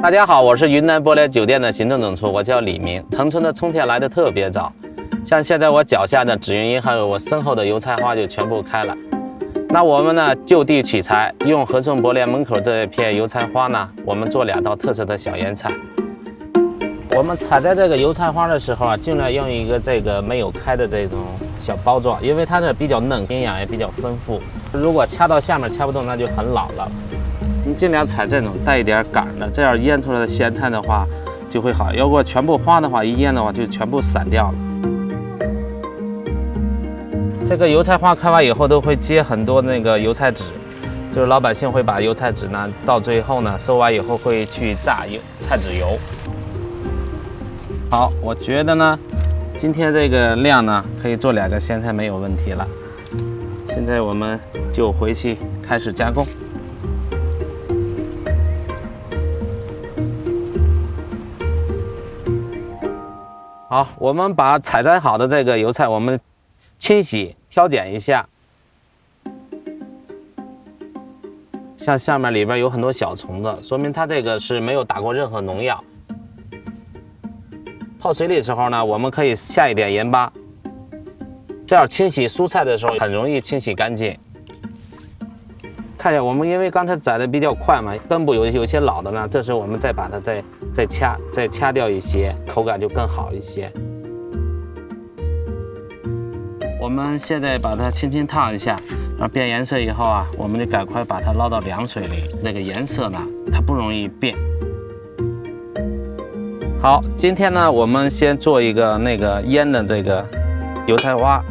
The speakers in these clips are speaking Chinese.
大家好，我是云南博联酒店的行政总厨，我叫李明。腾冲的春天来的特别早，像现在我脚下的紫云英还有我身后的油菜花就全部开了。那我们呢就地取材，用和顺博联门口这一片油菜花呢，我们做2道特色的小腌菜。我们采摘这个油菜花的时候啊，尽量用一个这个没有开的这种小包装，因为它是比较嫩，营养也比较丰富。如果掐到下面掐不动，那就很老了。你尽量采这种带一点杆的，这样腌出来的咸菜的话就会好。如果全部花的话，一腌的话就全部散掉了。这个油菜花开完以后都会结很多那个油菜籽，就是老百姓会把油菜籽呢到最后呢收完以后会去榨菜籽油。好，我觉得呢今天这个量呢可以做2个咸菜没有问题了。现在我们就回去开始加工。好，我们把采摘好的这个油菜，我们清洗、挑拣一下。像下面里边有很多小虫子，说明它这个是没有打过任何农药。泡水里的时候呢，我们可以下一点盐巴，这样清洗蔬菜的时候很容易清洗干净。看一下，我们因为刚才摘的比较快嘛，根部有些老的呢，这时候我们再把它再掐掉一些，口感就更好一些。我们现在把它轻轻烫一下，然后变颜色以后啊，我们就赶快把它捞到凉水里。这个颜色呢，它不容易变。好，今天呢，我们先做一个那个腌的这个油菜花。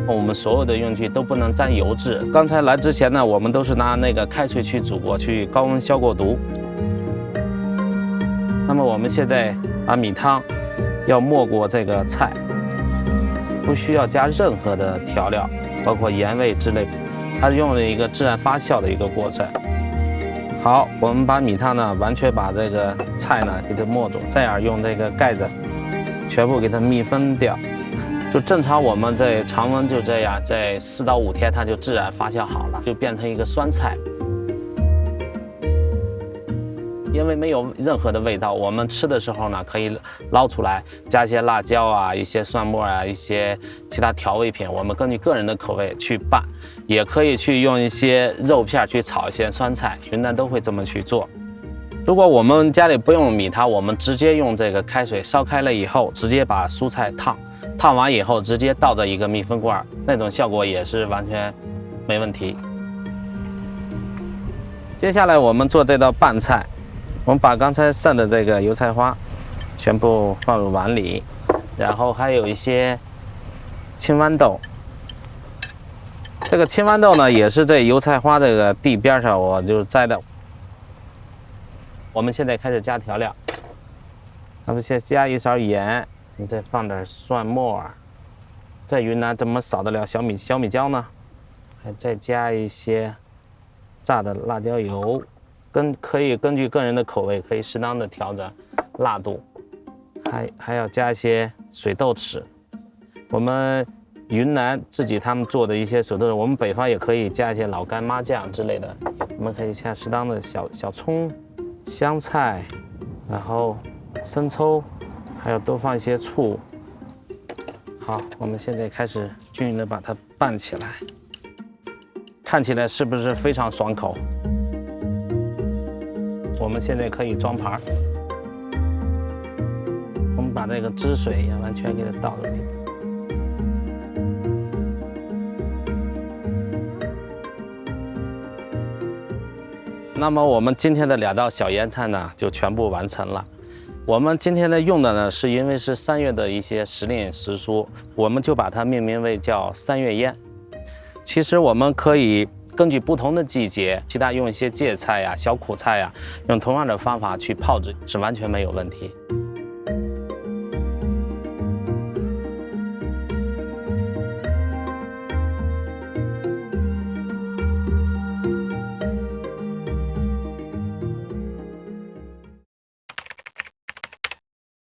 我们所有的用具都不能沾油渍。刚才来之前呢，我们都是拿那个开水去煮过，去高温消过毒。那么我们现在把米汤要没过这个菜，不需要加任何的调料，包括盐味之类，它是用了一个自然发酵的一个过程。好，我们把米汤呢完全把这个菜呢给它没住，这样用这个盖子全部给它密封掉。就正常我们在常温就这样，在4到5天它就自然发酵好了，就变成一个酸菜。因为没有任何的味道，我们吃的时候呢可以捞出来，加一些辣椒啊、一些蒜末啊、一些其他调味品，我们根据个人的口味去拌，也可以去用一些肉片去炒一些酸菜，云南都会这么去做。如果我们家里不用米汤，我们直接用这个开水烧开了以后，直接把蔬菜烫完以后，直接倒在一个密封罐，那种效果也是完全没问题。接下来我们做这道拌菜，我们把刚才剩的这个油菜花全部放入碗里，然后还有一些青豌豆。这个青豌豆呢，也是在油菜花这个地边上我就摘的。我们现在开始加调料，咱们先加1勺盐，你再放点蒜末，在云南怎么少得了小米椒呢？还再加一些炸的辣椒油，可以根据个人的口味可以适当的调整辣度，还要加一些水豆豉。我们云南自己他们做的一些水豆豉，我们北方也可以加一些老干妈酱之类的。我们可以加适当的小葱、香菜，然后生抽，还有多放一些醋。好，我们现在开始均匀的把它拌起来，看起来是不是非常爽口？我们现在可以装盘，我们把这个汁水也完全给它倒入里。那么我们今天的2道小腌菜呢，就全部完成了。我们今天用的呢，是因为是3月的一些时令时蔬，我们就把它命名为叫3月腌。其实我们可以根据不同的季节，其他用一些芥菜呀、小苦菜呀，用同样的方法去泡制，是完全没有问题。